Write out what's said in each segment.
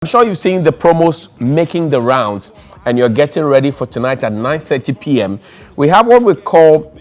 I'm sure you've seen the promos making the rounds and you're getting ready for tonight at 9:30 p.m. We have what we call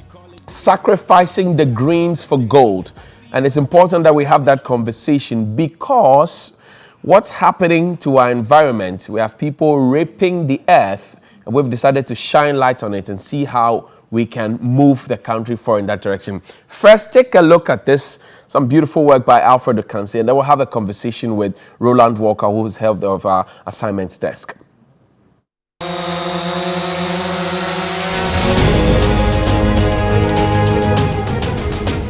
sacrificing the greens for gold. And it's important that we have that conversation because what's happening to our environment, we have people raping the earth, and we've decided to shine light on it and see how we can move the country forward in that direction. First, take a look at this. Some beautiful work by Alfred Okansi, and then we'll have a conversation with Roland Walker, who's head of our assignments desk.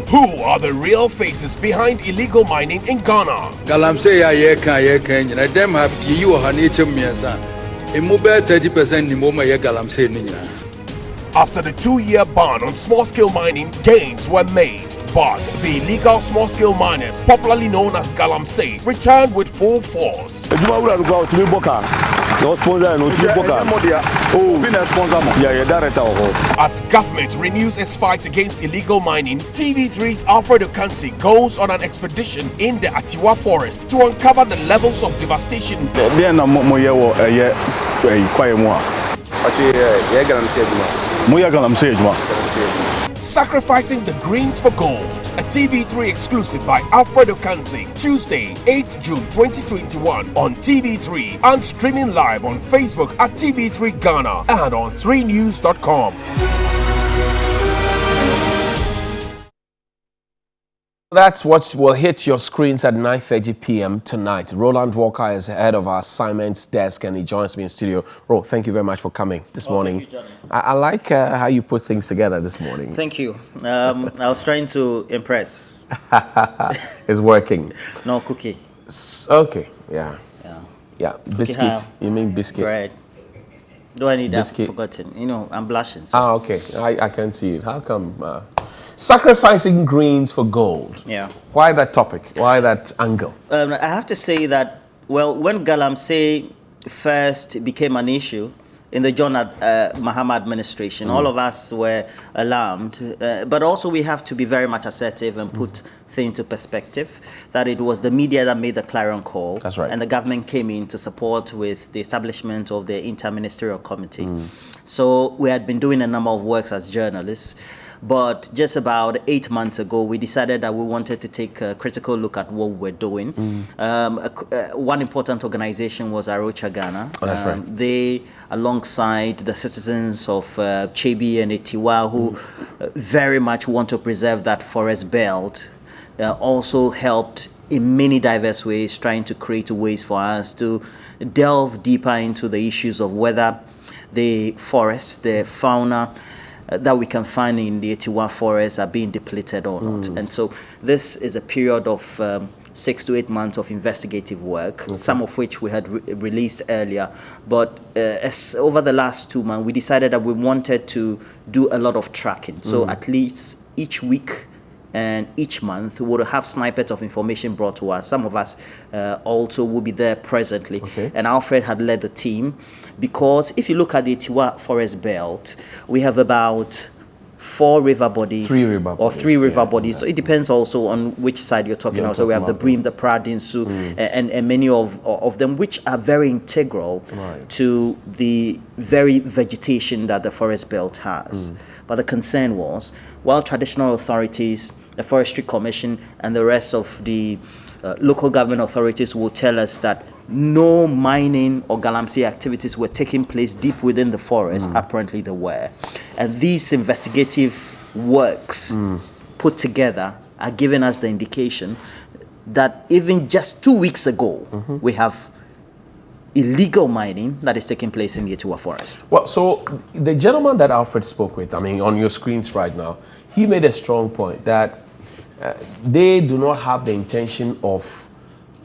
Who are the real faces behind illegal mining in Ghana? Galamsey ya dem have you haniche miensa. Imube 30% ni moma ye galamsey ninya. After the 2-year ban on small-scale mining, gains were made. But the illegal small-scale miners, popularly known as Galamsey, returned with full force. As government renews its fight against illegal mining, TV3's Alfred Okansi goes on an expedition in the Atiwa forest to uncover the levels of devastation. Sacrificing the greens for gold. A TV3 exclusive by Alfred Okansi. Tuesday, 8th June 2021 on TV3 and streaming live on Facebook at TV3 Ghana and on 3news.com. That's what will hit your screens at 9:30 p.m. tonight. Roland Walker is head of our assignments desk and he joins me in studio. Ro, thank you very much for coming this morning. Thank you, Johnny. I like how you put things together this morning. Thank you. I was trying to impress. It's working. No cookie. Okay, yeah. Yeah. Biscuit. ham. You mean biscuit? Bread. Do I need that? Biscuit. Forgotten. You know, I'm blushing. So. Okay. I can see it. How come? Sacrificing greens for gold. Yeah. Why that topic? Why that angle? I have to say that, well, when Galamsey first became an issue in the John Mahama administration, all of us were alarmed. But also we have to be very much assertive and put things into perspective, that it was the media that made the clarion call. That's right. And the government came in to support with the establishment of the Interministerial Committee. So we had been doing a number of works as journalists. But just about 8 months ago, we decided that we wanted to take a critical look at what we were doing. One important organization was Arocha Ghana. Oh, that's right. They, alongside the citizens of Chebi and Etiwa, who very much want to preserve that forest belt, also helped in many diverse ways, trying to create ways for us to delve deeper into the issues of whether the forests, the fauna, that we can find in the Etiwa forest are being depleted or not. And so this is a period of 6 to 8 months of investigative work, some of which we had released earlier. But as over the last 2 months, we decided that we wanted to do a lot of tracking. So at least each week and each month we will have snippets of information brought to us. Some of us also will be there presently. And Alfred had led the team, because if you look at the Etiwa forest belt, we have about 4 river bodies, three river bodies. So it depends also on which side you're talking about. So we have the Bream, the Pradinsu, and many of them, which are very integral to the very vegetation that the forest belt has. But the concern was, while traditional authorities, the Forestry Commission, and the rest of the local government authorities will tell us that no mining or Galamsey activities were taking place deep within the forest, apparently they were. And these investigative works put together are giving us the indication that even just 2 weeks ago, we have illegal mining that is taking place in the Etiwa forest. Well, so the gentleman that Alfred spoke with, I mean, on your screens right now, he made a strong point that they do not have the intention of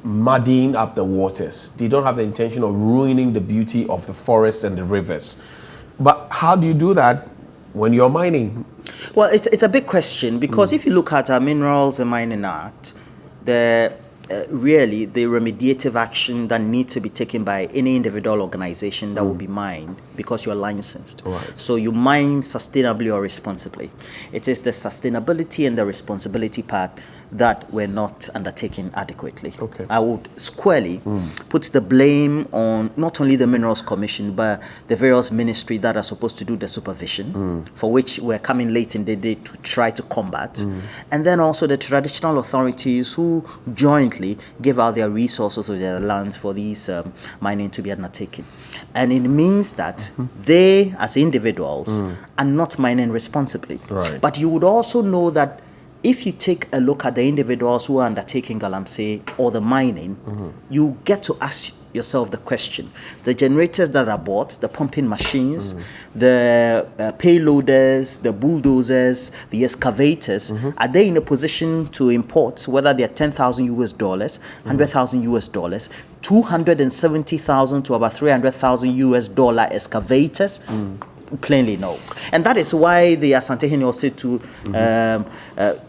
muddying up the waters. They don't have the intention of ruining the beauty of the forests and the rivers. But how do you do that when you're mining? Well, it's a big question, because if you look at our Minerals and Mining Act, really the remediative action that needs to be taken by any individual organization that will be mined, because you're licensed. So you mine sustainably or responsibly. It is the sustainability and the responsibility part that were not undertaken adequately. Okay. I would squarely put the blame on not only the Minerals Commission, but the various ministries that are supposed to do the supervision, for which we're coming late in the day to try to combat, and then also the traditional authorities who jointly give out their resources or their lands for these mining to be undertaken. And it means that they, as individuals, are not mining responsibly. Right. But you would also know that if you take a look at the individuals who are undertaking galamsey or the mining, you get to ask yourself the question: the generators that are bought, the pumping machines, the payloaders, the bulldozers, the excavators, are they in a position to import, whether they're $10,000 US, $100,000 US, 270,000 to about $300,000 US excavators? Plainly no. And that is why the Asante also to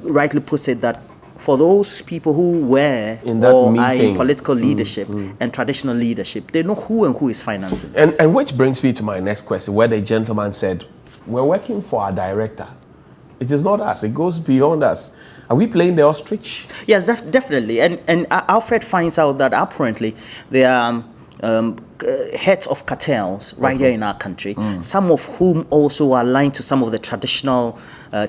rightly puts it that for those people who were In that or are meeting. in political leadership and traditional leadership, they know who and who is financing this. And which brings me to my next question, where the gentleman said, we're working for our director. It is not us. It goes beyond us. Are we playing the ostrich? Yes, definitely. And Alfred finds out that apparently there are heads of cartels right here in our country, some of whom also are aligned to some of the traditional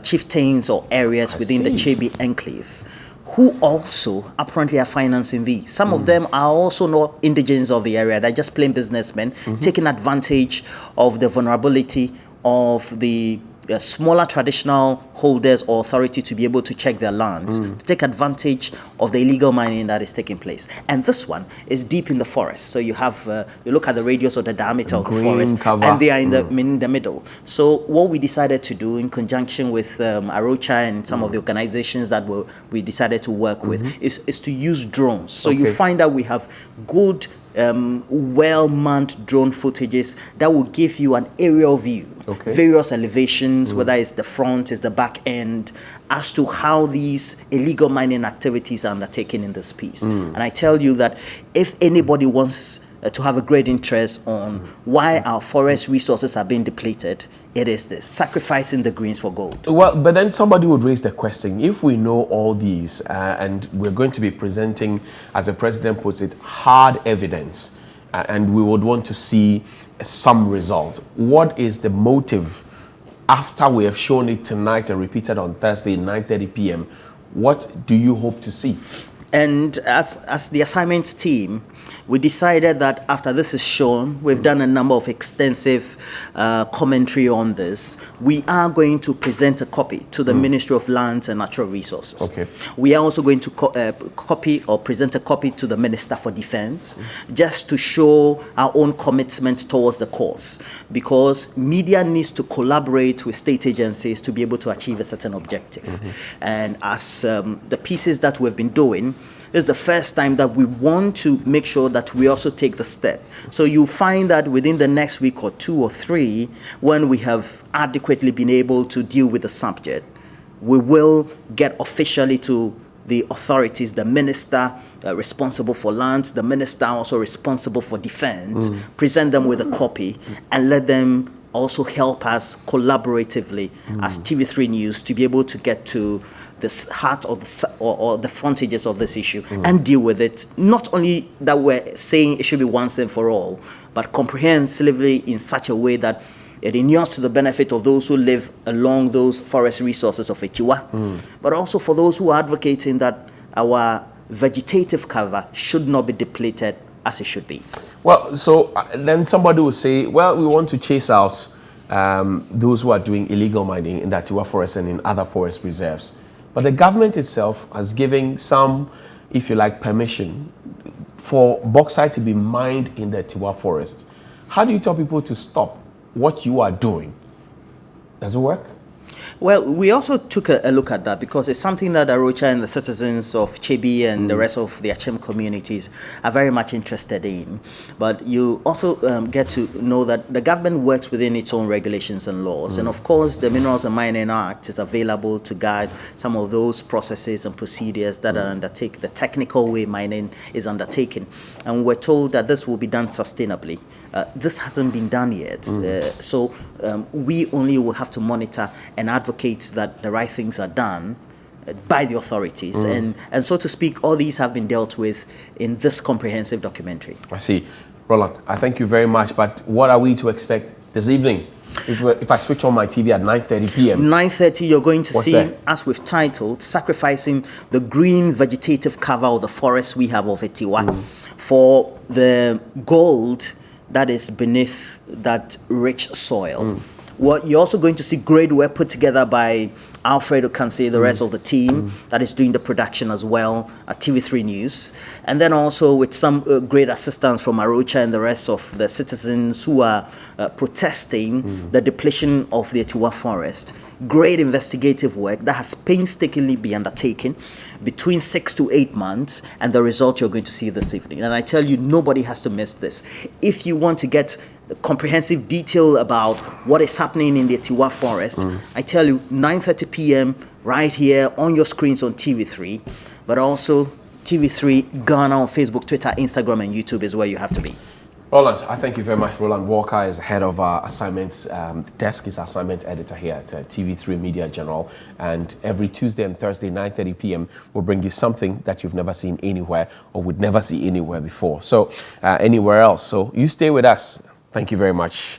chieftains or areas within the Chebi enclave, who also apparently are financing these. Some of them are also not indigenes of the area. They're just plain businessmen taking advantage of the vulnerability of the smaller traditional holders or authority to be able to check their lands, to take advantage of the illegal mining that is taking place. And this one is deep in the forest. So you have, you look at the radius or the diameter of the Green forest, cover. and they are in the middle. So what we decided to do in conjunction with Arocha and some of the organizations that we decided to work with is to use drones. So you find that we have good well-manned drone footages that will give you an aerial view, various elevations, whether it's the front, it's the back end, as to how these illegal mining activities are undertaken in this piece. And I tell you that if anybody wants to have a great interest on why our forest resources are being depleted, it is this: sacrificing the greens for gold. Well, but then somebody would raise the question, if we know all these and we're going to be presenting, as the president puts it, hard evidence, and we would want to see some result, what is the motive after we have shown it tonight and repeated on Thursday, 9:30 p.m.? What do you hope to see? And as the assignment team, we decided that after this is shown, we've done a number of extensive commentary on this. We are going to present a copy to the Ministry of Lands and Natural Resources. We are also going to copy or present a copy to the Minister for Defense, just to show our own commitment towards the cause, because media needs to collaborate with state agencies to be able to achieve a certain objective. And as the pieces that we've been doing, this is the first time that we want to make sure that we also take the step. So you find that within the next week or 2 or 3, when we have adequately been able to deal with the subject, we will get officially to the authorities, the minister responsible for lands, the minister also responsible for defense, present them with a copy and let them also help us collaboratively as TV3 News to be able to get to the heart of or the frontages of this issue and deal with it. Not only that we're saying it should be once and for all, but comprehensively in such a way that it inures to the benefit of those who live along those forest resources of Etiwa, but also for those who are advocating that our vegetative cover should not be depleted as it should be. Well, so then somebody will say, well, we want to chase out those who are doing illegal mining in the Etiwa forest and in other forest reserves. But the government itself has given some, if you like, permission for bauxite to be mined in the Etiwa forest. How do you tell people to stop what you are doing? Does it work? Well, we also took a look at that because it's something that Arocha and the citizens of Chebi and the rest of the Achem communities are very much interested in. But you also get to know that the government works within its own regulations and laws. And of course, the Minerals and Mining Act is available to guide some of those processes and procedures that are undertaken, the technical way mining is undertaken. And we're told that this will be done sustainably. This hasn't been done yet. So we only will have to monitor and advocate that the right things are done by the authorities. And so to speak, all these have been dealt with in this comprehensive documentary. I see. Roland, I thank you very much, but what are we to expect this evening? If I switch on my TV at 9:30 p.m. 9:30, you're going to What's see, that? as we've titled, Sacrificing the Green Vegetative Cover of the Forest we have of Etiwa for the gold that is beneath that rich soil. What you're also going to see great work put together by Alfredo Kansi, the rest of the team that is doing the production as well at TV3 News. And then also with some great assistance from Arocha and the rest of the citizens who are protesting the depletion of the Etiwa forest. Great investigative work that has painstakingly been undertaken between 6 to 8 months, and the result you're going to see this evening. And I tell you, nobody has to miss this. If you want to get comprehensive detail about what is happening in the Etiwa forest, I tell you, 9:30 p.m. right here on your screens on TV3, but also TV3 Ghana on Facebook, Twitter, Instagram, and YouTube is where you have to be. Roland, I thank you very much. Roland Walker is head of our assignments desk, is assignment editor here at TV3 Media General. And every Tuesday and Thursday, 9:30 p.m., we'll bring you something that you've never seen anywhere or would never see anywhere before. So anywhere else. So you stay with us. Thank you very much.